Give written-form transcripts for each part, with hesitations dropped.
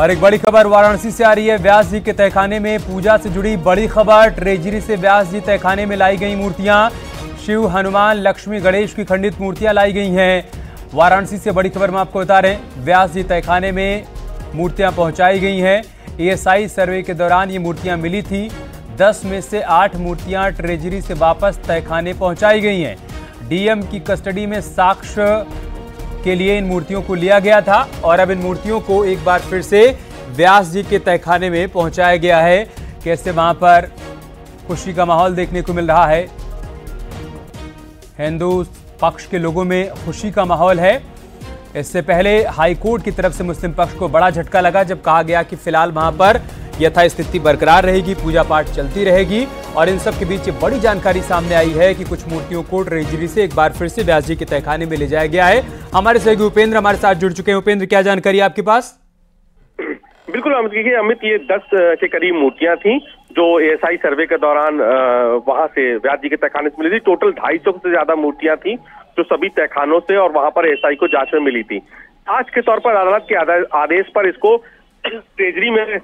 और एक बड़ी खबर वाराणसी से आ रही है। व्यास जी के तहखाने में पूजा से जुड़ी बड़ी खबर। ट्रेजरी से व्यास जी तहखाने में लाई गई मूर्तियां, शिव, हनुमान, लक्ष्मी, गणेश की खंडित मूर्तियां लाई गई हैं। वाराणसी से बड़ी खबर में आपको बता रहे हैं, व्यास जी तहखाने में मूर्तियां पहुंचाई गई हैं। एएसआई सर्वे के दौरान ये मूर्तियां मिली थी। 10 में से 8 मूर्तियां ट्रेजरी से वापस तहखाने पहुंचाई गई हैं। डीएम की कस्टडी में साक्ष्य के लिए इन मूर्तियों को लिया गया था और अब इन मूर्तियों को एक बार फिर से व्यास जी के तहखाने में पहुंचाया गया है। कैसे वहां पर खुशी का माहौल देखने को मिल रहा है। हिंदू पक्ष के लोगों में खुशी का माहौल है। इससे पहले हाईकोर्ट की तरफ से मुस्लिम पक्ष को बड़ा झटका लगा जब कहा गया कि फिलहाल वहां पर यथास्थिति बरकरार रहेगी, पूजा पाठ चलती रहेगी। और इन सब के बीच बड़ी जानकारी सामने आई है कि कुछ मूर्तियों को ट्रेजरी से एक बार फिर से व्यास जी के तहखाने में ले जाया गया है। हमारे सहयोगी उपेंद्र हमारे साथ जुड़ चुके हैं। उपेंद्र, क्या जानकारी है आपके पास? बिल्कुल अमित, ये 10 के करीब मूर्तियां थी जो एएसआई सर्वे के दौरान वहां से व्यास जी के तहखाने से मिली थी। टोटल 250 से ज्यादा मूर्तियां थी जो सभी तहखानों से और वहां पर एएसआई को जांच में मिली थी। आज के तौर पर अदालत के आदेश पर इसको ट्रेजरी में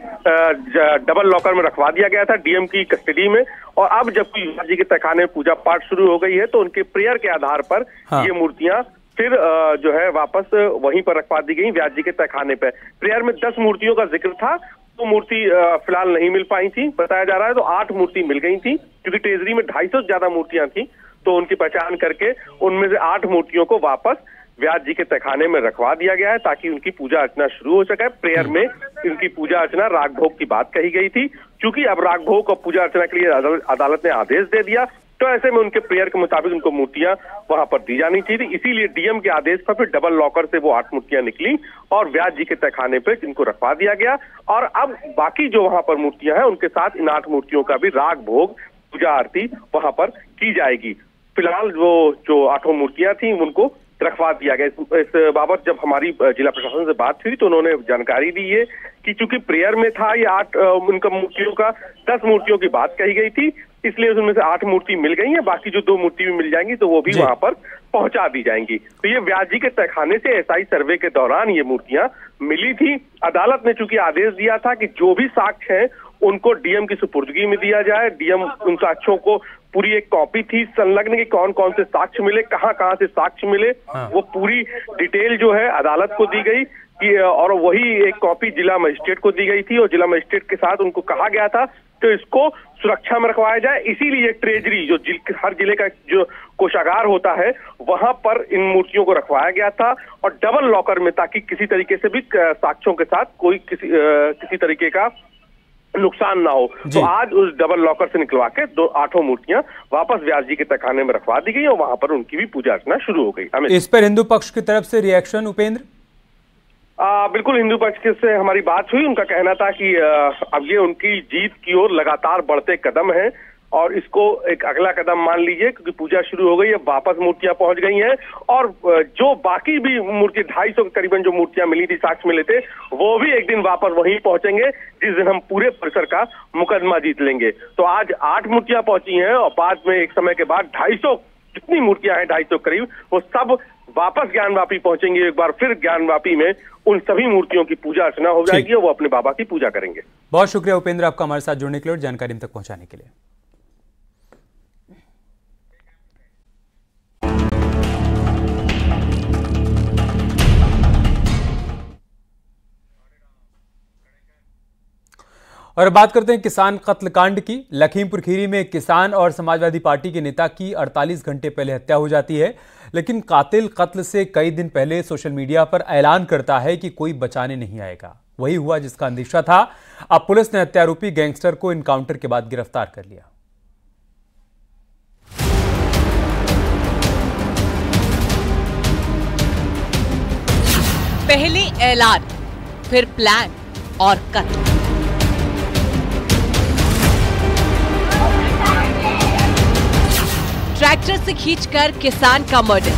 डबल लॉकर में रखवा दिया गया था, डीएम की कस्टडी में। और अब जब व्यास जी के तहखाने में पूजा पाठ शुरू हो गई है तो उनके प्रेयर के आधार पर ये मूर्तियां फिर जो है वापस वहीं पर रखवा दी गई व्यास जी के तहखाने पे। प्रेयर में 10 मूर्तियों का जिक्र था, तो मूर्ति फिलहाल नहीं मिल पाई थी बताया जा रहा है। तो 8 मूर्ति मिल गई थी क्योंकि ट्रेजरी में 250 से ज्यादा मूर्तियां थी, तो उनकी पहचान करके उनमें से 8 मूर्तियों को वापस व्यास जी के तहखाने में रखवा दिया गया है ताकि उनकी पूजा अर्चना शुरू हो सके। प्रेयर में इनकी पूजा अर्चना राग भोग की बात कही गई थी। चूंकि अब राग भोग और पूजा अर्चना के लिए अदालत ने आदेश दे दिया, तो ऐसे में उनके प्रेयर के मुताबिक उनको मूर्तियां वहां पर दी जानी चाहिए। इसीलिए डीएम के आदेश पर फिर डबल लॉकर से वो 8 मूर्तियां निकली और व्यास जी के तहखाने पे इनको रखवा दिया गया। और अब बाकी जो वहां पर मूर्तियां हैं उनके साथ इन 8 मूर्तियों का भी राग भोग पूजा आरती वहां पर की जाएगी। फिलहाल वो जो 8 मूर्तियां थी उनको रखवा दिया गया। इस बाबत जब हमारी जिला प्रशासन से बात हुई तो उन्होंने जानकारी दी है कि चूंकि प्रेयर में था ये 8 उनका मूर्तियों का 10 मूर्तियों की बात कही गई थी, इसलिए उनमें से 8 मूर्ति मिल गई है। बाकी जो 2 मूर्ति भी मिल जाएंगी तो वो भी वहां पर पहुंचा दी जाएंगी। तो ये व्यास जी के तहखाने से एएसआई सर्वे के दौरान ये मूर्तियां मिली थी। अदालत ने चूंकि आदेश दिया था कि जो भी साक्ष्य है उनको डीएम की सुपुर्दगी में दिया जाए। डीएम उन साक्ष्यों को पूरी एक कॉपी थी संलग्न की कौन कौन से साक्ष्य मिले, कहां से साक्ष्य मिले, वो पूरी डिटेल जो है अदालत को दी गई कि और वही एक कॉपी जिला मजिस्ट्रेट को दी गई थी और जिला मजिस्ट्रेट के साथ उनको कहा गया था तो इसको सुरक्षा में रखवाया जाए। इसीलिए ट्रेजरी जो हर जिले का जो कोषागार होता है वहां पर इन मूर्तियों को रखवाया गया था और डबल लॉकर में, ताकि किसी तरीके से भी साक्ष्यों के साथ कोई किसी तरीके का नुकसान ना हो। तो आज उस डबल लॉकर से निकलवा के 8 मूर्तियां वापस व्यास जी के तहखाने में रखवा दी गई और वहां पर उनकी भी पूजा अर्चना शुरू हो गई। इस पर हिंदू पक्ष की तरफ से रिएक्शन उपेंद्र? बिल्कुल, हिंदू पक्ष से हमारी बात हुई। उनका कहना था कि अब ये उनकी जीत की ओर लगातार बढ़ते कदम है और इसको एक अगला कदम मान लीजिए क्योंकि पूजा शुरू हो गई है, वापस मूर्तियां पहुंच गई हैं और जो बाकी भी मूर्ति 250 करीबन जो मूर्तियां मिली थी, साक्ष्य मिले थे, वो भी एक दिन वापस वहीं पहुंचेंगे जिस दिन हम पूरे परिसर का मुकदमा जीत लेंगे। तो आज 8 मूर्तियां पहुंची हैं और बाद में एक समय के बाद 250 जितनी मूर्तियां हैं 250 करीब, वो सब वापस ज्ञानवापी पहुंचेंगे। एक बार फिर ज्ञानवापी में उन सभी मूर्तियों की पूजा अर्चना हो जाएगी और वो अपने बाबा की पूजा करेंगे। बहुत शुक्रिया उपेंद्र आपका हमारे साथ जुड़ने के लिए और जानकारी हम तक पहुंचाने के लिए। और बात करते हैं किसान कत्लकांड की। लखीमपुर खीरी में एक किसान और समाजवादी पार्टी के नेता की 48 घंटे पहले हत्या हो जाती है, लेकिन कातिल कत्ल से कई दिन पहले सोशल मीडिया पर ऐलान करता है कि कोई बचाने नहीं आएगा। वही हुआ जिसका अंदेशा था। अब पुलिस ने हत्यारोपी गैंगस्टर को इनकाउंटर के बाद गिरफ्तार कर लिया। पहले ऐलान, फिर प्लान और कत्ल। ट्रैक्टर से खींचकर किसान का मर्डर।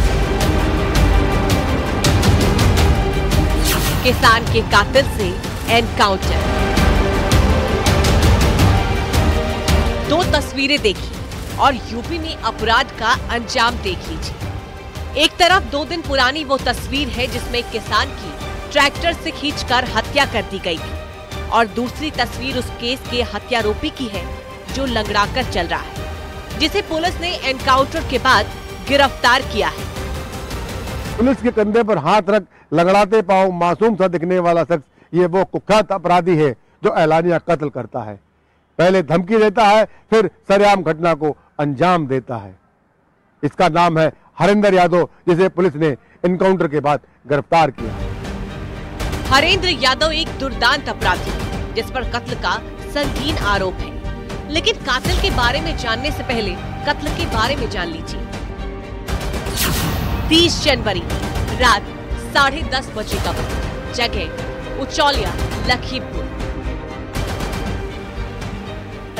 किसान के कातिल से एनकाउंटर। 2 तस्वीरें देखी और यूपी में अपराध का अंजाम देख लीजिए। एक तरफ 2 दिन पुरानी वो तस्वीर है जिसमें किसान की ट्रैक्टर से खींचकर हत्या कर दी गई थी और दूसरी तस्वीर उस केस के हत्यारोपी की है जो लंगड़ाकर चल रहा है, जिसे पुलिस ने एनकाउंटर के बाद गिरफ्तार किया है। पुलिस के कंधे पर हाथ रख लंगड़ाते पांव मासूम सा दिखने वाला शख्स ये वो कुख्यात अपराधी है जो एलानिया कत्ल करता है, पहले धमकी देता है फिर सरेआम घटना को अंजाम देता है। इसका नाम है हरेंद्र यादव, जिसे पुलिस ने एनकाउंटर के बाद गिरफ्तार किया। हरेंद्र यादव एक दुर्दांत अपराधी है जिस पर कत्ल का संगीन आरोप है, लेकिन कातिल के बारे में जानने से पहले कत्ल के बारे में जान लीजिए। 30 जनवरी रात 10:30 बजे का वक्त, जगह उचौलिया, लखीमपुर।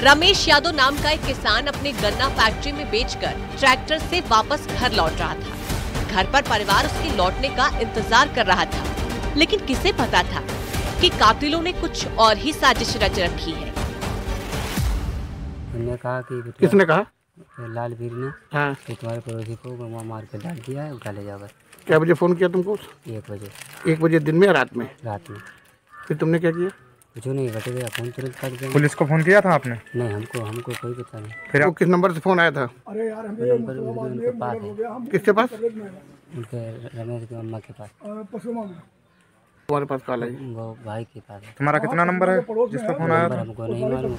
रमेश यादव नाम का एक किसान अपने गन्ना फैक्ट्री में बेचकर ट्रैक्टर से वापस घर लौट रहा था। घर पर परिवार उसके लौटने का इंतजार कर रहा था, लेकिन किसे पता था कि कातिलों ने कुछ और ही साजिश रच रखी है। उन्होंने कहा कि किसने कहा? लालवीर ने। हाँ। कि तुम्हारे पड़ोसी को मार के डाल दिया है, उठा ले जाओ बस। क्या बजे फोन किया तुमको? 1 बजे। 1 बजे दिन में या रात में? रात में। फिर तुमने क्या किया? कुछ नहीं, घटे गया, फोन तुरंत कर दिया। पुलिस को फोन किया था आपने? नहीं, हमको कोई पता नहीं। फिर वो किस नंबर से फोन आया था? नंबर उनके पास है। किसके पास? उनके रमेश की अम्मा के पास। तुम्हारे पास कॉल आई? वो भाई के पास है। तुम्हारा कितना नंबर है जिस पर फोन आया था? हमको नहीं मालूम।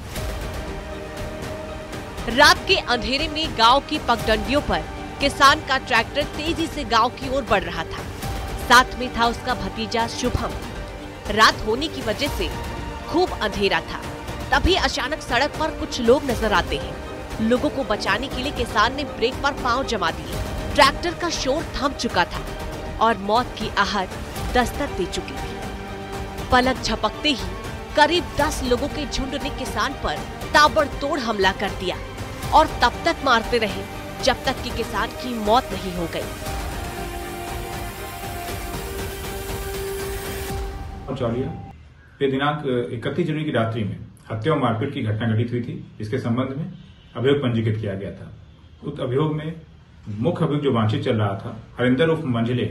रात के अंधेरे में गांव की पगडंडियों पर किसान का ट्रैक्टर तेजी से गांव की ओर बढ़ रहा था। साथ में था उसका भतीजा शुभम। रात होने की वजह से खूब अंधेरा था। तभी अचानक सड़क पर कुछ लोग नजर आते हैं। लोगों को बचाने के लिए किसान ने ब्रेक पर पांव जमा दिए। ट्रैक्टर का शोर थम चुका था और मौत की आहट दस्तक दे चुकी थी। पलक झपकते ही करीब 10 लोगों के झुंड ने किसान पर ताबड़तोड़ हमला कर दिया और तब तक मारते रहे जब तक कि किसान की मौत नहीं हो गई। उचौलिया पे दिनांक 31 जनवरी की रात्रि में हत्या और मारपीट की घटना घटित हुई थी, जिसके संबंध में अभियोग पंजीकृत किया गया था। उक्त अभियोग में मुख्य अभियोग जो वांछित चल रहा था हरिंदर उर्फ मंझले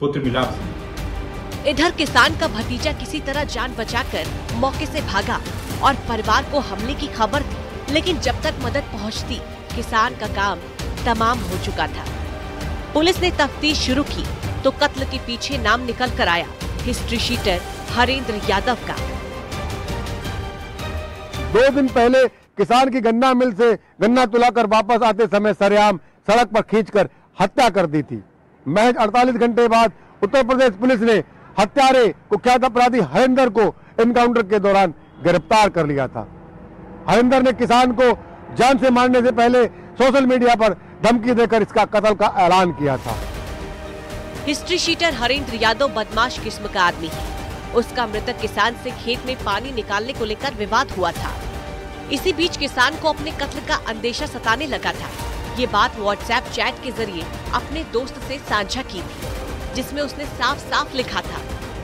पुत्र मिलाप सिंह। इधर किसान का भतीजा किसी तरह जान बचाकर मौके से भागा और परिवार को हमले की खबर दी, लेकिन जब तक मदद पहुंचती किसान का काम तमाम हो चुका था। पुलिस ने तफ्तीश शुरू की तो कत्ल के पीछे नाम निकल कर आया हिस्ट्री शीटर हरेंद्र यादव का। 2 दिन पहले किसान की गन्ना मिल से गन्ना तुलाकर वापस आते समय सरेआम सड़क पर खींचकर हत्या कर दी थी। महज 48 घंटे बाद उत्तर प्रदेश पुलिस ने हत्यारे कुख्यात अपराधी हरेंद्र को एनकाउंटर के दौरान गिरफ्तार कर लिया था। हरेंद्र ने किसान को जान से मारने से पहले सोशल मीडिया पर धमकी देकर इसका कत्ल का ऐलान किया था। हिस्ट्री शीटर हरेंद्र यादव बदमाश किस्म का आदमी है। उसका मृतक किसान से खेत में पानी निकालने को लेकर विवाद हुआ था। इसी बीच किसान को अपने कत्ल का अंदेशा सताने लगा था। ये बात व्हाट्सएप चैट के जरिए अपने दोस्त से साझा की थी, जिसमें उसने साफ साफ लिखा था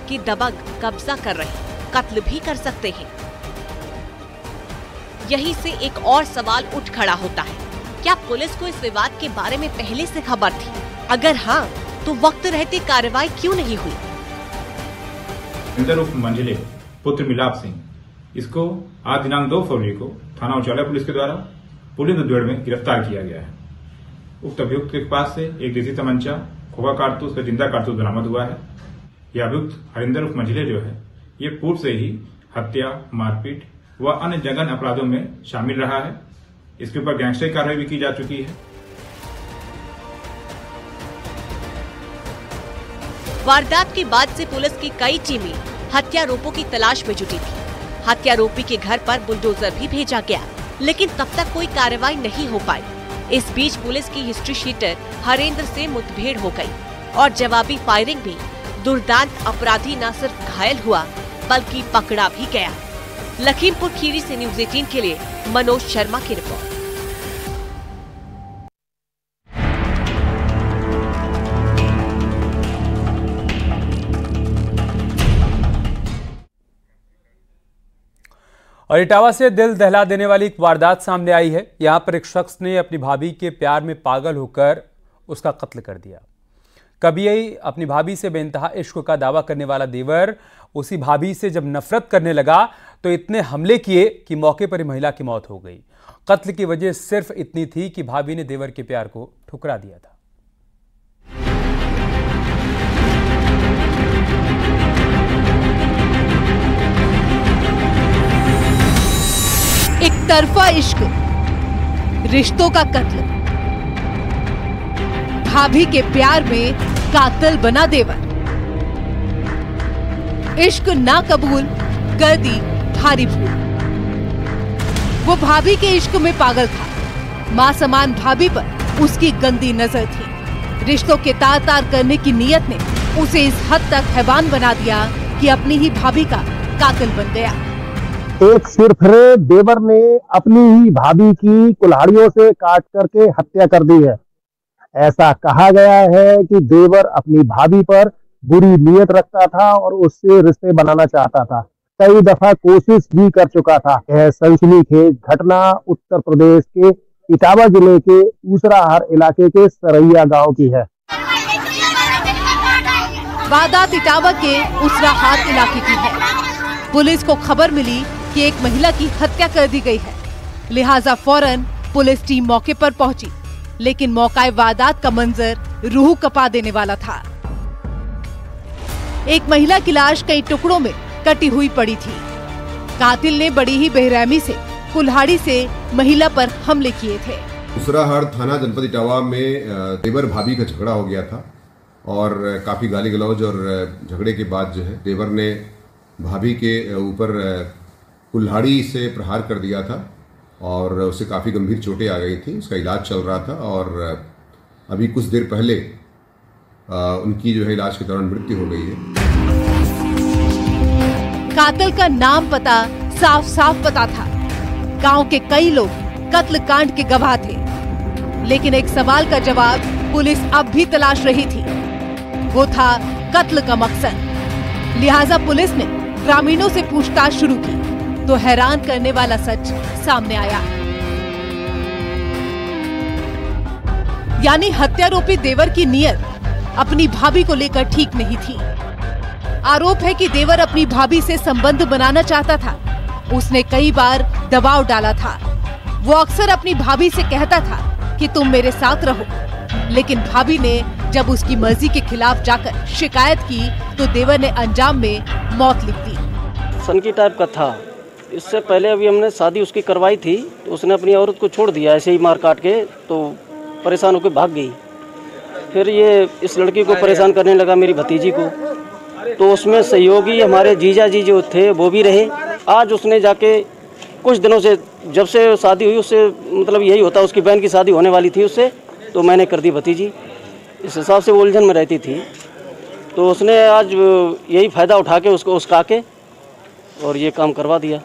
कि दबंग कब्जा कर रहे, कत्ल भी कर सकते हैं। यहीं से एक और सवाल उठ खड़ा होता है, क्या पुलिस को इस विवाद के बारे में पहले से खबर थी? अगर हाँ, तो वक्त रहते कार्रवाई क्यों नहीं हुई? हरिंदर उर्फ मंझले पुत्र मिलाप सिंह, इसको आज दिनांक 2 फरवरी को थाना उचौलिया पुलिस के द्वारा पुलिस मुठभेड़ में गिरफ्तार किया गया है। उक्त अभियुक्त के पास से एक देसी तमंचा, खोखा कारतूस व जिंदा कारतूस बरामद हुआ है। यह अभियुक्त हरिंदर उर्फ मंझले जो है, ये पूर्व से ही हत्या, मारपीट व अन्य जघन्य अपराधों में शामिल रहा है। इसके ऊपर गैंगस्टर कार्रवाई भी की जा चुकी है। वारदात के बाद से पुलिस की कई टीमें हत्यारोपियों की तलाश में जुटी थी। हत्यारोपी के घर पर बुलडोजर भी भेजा गया, लेकिन तब तक कोई कार्रवाई नहीं हो पाई। इस बीच पुलिस की हिस्ट्री शीटर हरेंद्र से मुठभेड़ हो गई और जवाबी फायरिंग में दुर्दांत अपराधी न सिर्फ घायल हुआ बल्कि पकड़ा भी गया। लखीमपुर खीरी से न्यूज़ 18 के लिए मनोज शर्मा की रिपोर्ट। और इटावा से दिल दहला देने वाली एक वारदात सामने आई है। यहां पर एक शख्स ने अपनी भाभी के प्यार में पागल होकर उसका कत्ल कर दिया। कभी अपनी भाभी से बेइंतहा इश्क का दावा करने वाला देवर उसी भाभी से जब नफरत करने लगा तो इतने हमले किए कि मौके पर ही महिला की मौत हो गई। कत्ल की वजह सिर्फ इतनी थी कि भाभी ने देवर के प्यार को ठुकरा दिया था। एक तरफा इश्क, रिश्तों का कत्ल, भाभी के प्यार में कातिल बना देवर। इश्क ना कबूल कर दी भारी भूल। वो भाभी के इश्क में पागल था। मां समान भाभी पर उसकी गंदी नजर थी। रिश्तों के तार तार करने की नीयत ने उसे इस हद तक हैवान बना दिया कि अपनी ही भाभी का कातिल बन गया। एक सिरफिरे देवर ने अपनी ही भाभी की कुल्हाड़ियों से काट करके हत्या कर दी है। ऐसा कहा गया है कि देवर अपनी भाभी पर बुरी नीयत रखता था और उससे रिश्ते बनाना चाहता था। कई दफा कोशिश भी कर चुका था। यह सनसनीखेज घटना उत्तर प्रदेश के इटावा जिले के ऊसराहार इलाके के सरैया गांव की है। वारदात इटावा के ऊसराहार इलाके की है। पुलिस को खबर मिली कि एक महिला की हत्या कर दी गई है, लिहाजा फौरन पुलिस टीम मौके पर पहुंची, लेकिन मौकाए वारदात का मंजर रूह कपा देने वाला था। एक महिला की लाश कई टुकड़ों में कटी हुई पड़ी थी। कातिल ने बड़ी ही बेरहमी से कुल्हाड़ी से महिला पर हमले किए थे। ऊसराहार थाना जनपद इटावा में देवर भाभी का झगड़ा हो गया था और काफी गाली गलौज और झगड़े के बाद जो है देवर ने भाभी के ऊपर कुल्हाड़ी से प्रहार कर दिया था और उसे काफ़ी गंभीर चोटें आ गई थी। उसका इलाज चल रहा था और अभी कुछ देर पहले उनकी जो है इलाज के दौरान मृत्यु हो गई है। कातिल का नाम पता साफ साफ पता था। गांव के कई लोग कत्ल कांड के गवाह थे, लेकिन एक सवाल का जवाब पुलिस अब भी तलाश रही थी। वो था कत्ल का मकसद। लिहाजा पुलिस ने ग्रामीणों से पूछताछ शुरू की तो हैरान करने वाला सच सामने आया। यानी हत्यारोपी देवर की नीयत अपनी भाभी को लेकर ठीक नहीं थी। आरोप है कि देवर अपनी भाभी से संबंध बनाना चाहता था। उसने कई बार दबाव डाला था। वो अक्सर अपनी भाभी से कहता था कि तुम मेरे साथ रहो, लेकिन भाभी ने जब उसकी मर्जी के खिलाफ जाकर शिकायत की तो देवर ने अंजाम में मौत लिख दी। सनकी टाइप का था। इससे पहले अभी हमने शादी उसकी करवाई थी तो उसने अपनी औरत को छोड़ दिया ऐसे ही मार काट के, तो परेशान होकर भाग गई। फिर ये इस लड़की को परेशान करने लगा, मेरी भतीजी को, तो उसमें सहयोगी हमारे जीजा जी जो थे वो भी रहे। आज उसने जाके कुछ दिनों से, जब से शादी हुई उससे मतलब यही होता, उसकी बहन की शादी होने वाली थी उससे, तो मैंने कर दी भतीजी। इस हिसाब से वो उलझन में रहती थी, तो उसने आज यही फ़ायदा उठा के उसको उसका के और ये काम करवा दिया।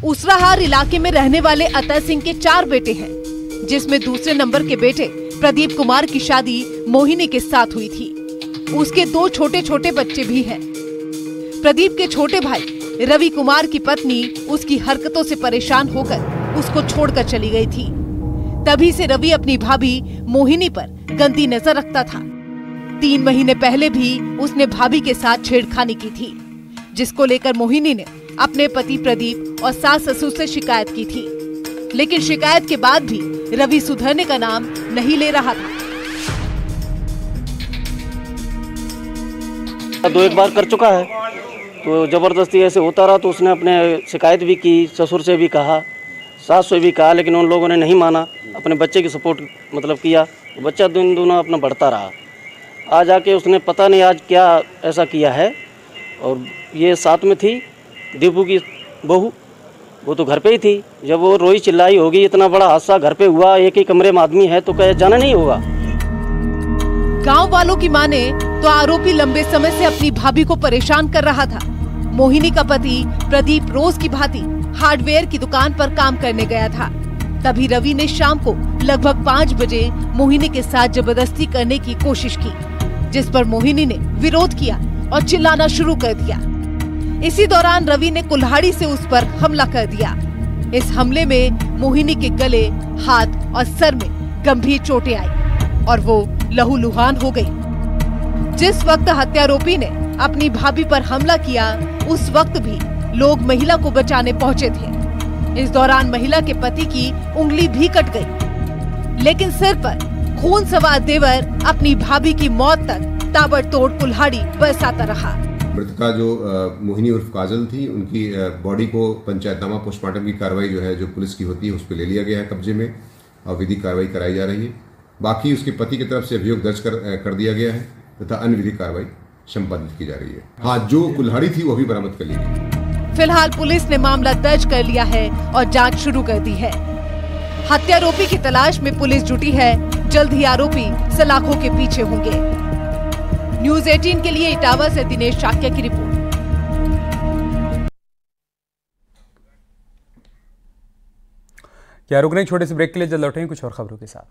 ऊसराहार इलाके में रहने वाले अतः सिंह के 4 बेटे हैं, जिसमें दूसरे नंबर के बेटे प्रदीप कुमार की शादी मोहिनी के साथ हुई थी। उसके 2 छोटे छोटे बच्चे भी हैं। प्रदीप के छोटे भाई रवि कुमार की पत्नी उसकी हरकतों से परेशान होकर उसको छोड़कर चली गई थी। तभी से रवि अपनी भाभी मोहिनी पर गंदी नजर रखता था। 3 महीने पहले भी उसने भाभी के साथ छेड़खानी की थी, जिसको लेकर मोहिनी ने अपने पति प्रदीप और सास ससुर से शिकायत की थी, लेकिन शिकायत के बाद भी रवि सुधरने का नाम नहीं ले रहा था। 2-1 बार कर चुका है, तो जबरदस्ती ऐसे होता रहा, तो उसने अपने शिकायत भी की, ससुर से भी कहा, सास से भी कहा, लेकिन उन लोगों ने नहीं माना। अपने बच्चे की सपोर्ट मतलब किया, बच्चा दोनों अपना बढ़ता रहा। आज आके उसने पता नहीं आज क्या ऐसा किया है। और ये साथ में थी दीपू की बहू, वो तो घर पे ही थी। जब वो रोई चिल्लाई होगी, इतना बड़ा हादसा घर पे हुआ, एक ही कमरे में आदमी है, तो क्या जाना नहीं होगा। गांव वालों की माने तो आरोपी लंबे समय से अपनी भाभी को परेशान कर रहा था। मोहिनी का पति प्रदीप रोज की भांति हार्डवेयर की दुकान पर काम करने गया था। तभी रवि ने शाम को लगभग 5 बजे मोहिनी के साथ जबरदस्ती करने की कोशिश की, जिस पर मोहिनी ने विरोध किया और चिल्लाना शुरू कर दिया। इसी दौरान रवि ने कुल्हाड़ी से उस पर हमला कर दिया। इस हमले में मोहिनी के गले, हाथ और सर में गंभीर चोटें आई और वो लहूलुहान हो गई। जिस वक्त हत्यारोपी ने अपनी भाभी पर हमला किया, उस वक्त भी लोग महिला को बचाने पहुंचे थे। इस दौरान महिला के पति की उंगली भी कट गई, लेकिन सिर पर खून सवार देवर अपनी भाभी की मौत तक ताबड़तोड़ कुल्हाड़ी बरसाता रहा। मृतका जो मोहिनी उर्फ काजल थी, उनकी बॉडी को पंचायतनामा पोस्टमार्टम की कार्रवाई जो है, जो पुलिस की होती है, उस पर ले लिया गया है कब्जे में और विधिक कार्रवाई कराई जा रही है। बाकी उसके पति की तरफ से अभियोग दर्ज कर दिया गया है तथा अन्य विधिक कार्रवाई संपादित की जा रही है। हाँ, जो कुल्हाड़ी थी वो भी बरामद कर ली गई। फिलहाल पुलिस ने मामला दर्ज कर लिया है और जांच शुरू कर दी है। हत्यारोपी की तलाश में पुलिस जुटी है। जल्द ही आरोपी सलाखों के पीछे होंगे। न्यूज़ 18 के लिए इटावा से दिनेश शाक्य की रिपोर्ट। क्या रुक नहीं, छोटे से ब्रेक के लिए जल्द लौटेंगे कुछ और खबरों के साथ।